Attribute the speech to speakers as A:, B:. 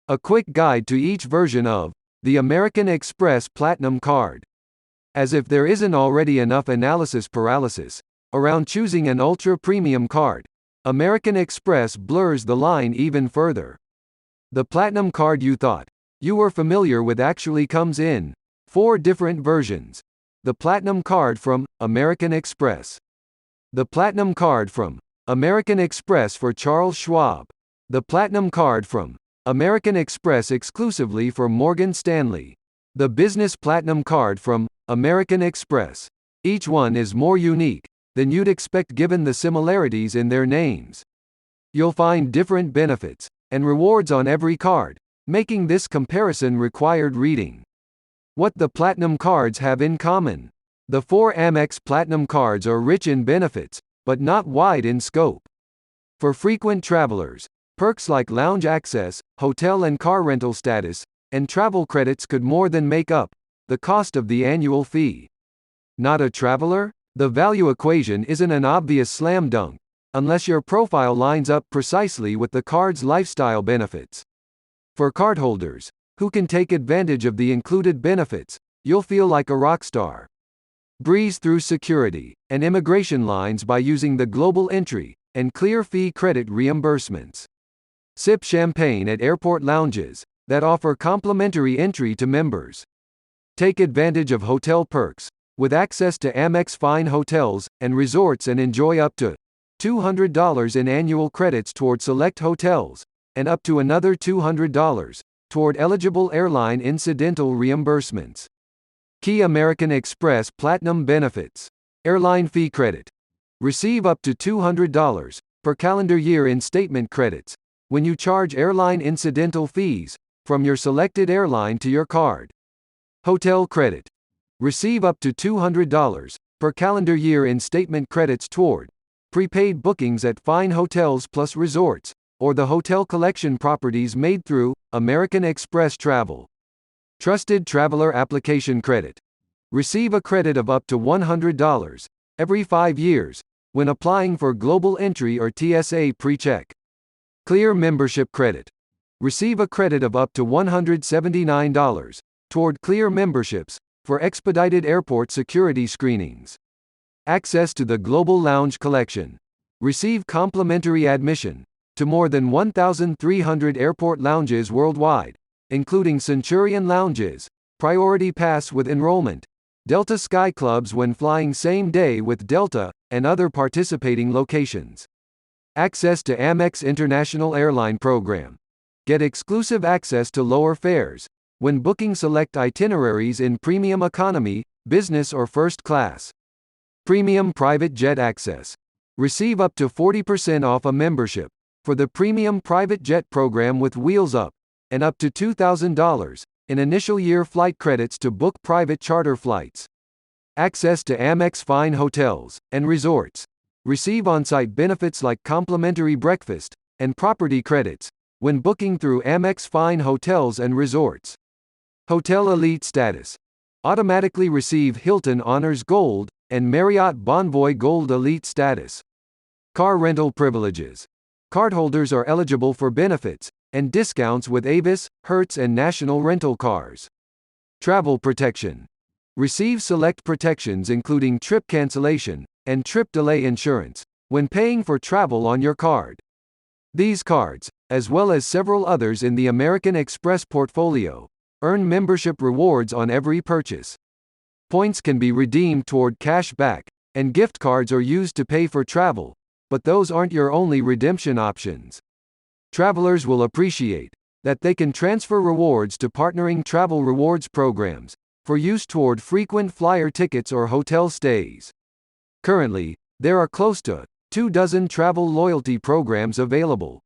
A: A quick guide to each version of the American Express Platinum Card. As if there isn't already enough analysis paralysis around choosing an ultra-premium card, American Express blurs the line even further. The Platinum Card you thought you were familiar with actually comes in 4 different versions. The Platinum Card from American Express. The Platinum Card from American Express for Charles Schwab. The Platinum Card from American Express exclusively for Morgan Stanley. The Business Platinum Card from American Express. Each one is more unique than you'd expect given the similarities in their names. You'll find different benefits and rewards on every card, making this comparison required reading. What the Platinum Cards have in common. The 4 Amex Platinum Cards are rich in benefits, but not wide in scope. For frequent travelers, perks like lounge access, hotel and car rental status, and travel credits could more than make up the cost of the annual fee. Not a traveler? The value equation isn't an obvious slam dunk, unless your profile lines up precisely with the card's lifestyle benefits. For cardholders, who can take advantage of the included benefits, you'll feel like a rock star. Breeze through security and immigration lines by using the global entry and clear fee credit reimbursements. Sip champagne at airport lounges that offer complimentary entry to members. Take advantage of hotel perks with access to Amex Fine hotels and resorts and enjoy up to $200 in annual credits toward select hotels and up to another $200 toward eligible airline incidental reimbursements. Key American Express Platinum Benefits. Airline fee credit. Receive up to $200 per calendar year in statement credits when you charge airline incidental fees from your selected airline to your card. Hotel credit. Receive up to $200 per calendar year in statement credits toward prepaid bookings at fine hotels plus resorts, or the hotel collection properties made through American Express Travel. Trusted Traveler Application Credit. Receive a credit of up to $100 every 5 years when applying for Global Entry or TSA PreCheck. Clear Membership Credit. Receive a credit of up to $179 toward Clear memberships for expedited airport security screenings. Access to the Global Lounge Collection. Receive complimentary admission to more than 1,300 airport lounges worldwide, including Centurion Lounges, Priority Pass with enrollment, Delta Sky Clubs when flying same day with Delta, and other participating locations. Access to Amex International Airline Program. Get exclusive access to lower fares when booking select itineraries in premium economy, business or first class. Premium private jet access. Receive up to 40% off a membership for the premium private jet program with Wheels Up, and up to $2,000 in initial year flight credits to book private charter flights. Access to Amex Fine hotels and resorts. Receive on-site benefits like complimentary breakfast and property credits when booking through Amex Fine hotels and resorts. Hotel Elite status. Automatically receive Hilton Honors Gold and Marriott Bonvay Gold Elite status. Car rental privileges. Cardholders are eligible for benefits and discounts with Avis, Hertz and National Rental Cars. Travel protection. Receive select protections including trip cancellation and trip delay insurance when paying for travel on your card. These cards, as well as several others in the American Express portfolio, earn membership rewards on every purchase. Points can be redeemed toward cash back, and gift cards are used to pay for travel, but those aren't your only redemption options. Travelers will appreciate that they can transfer rewards to partnering travel rewards programs for use toward frequent flyer tickets or hotel stays. Currently, there are close to 24 travel loyalty programs available.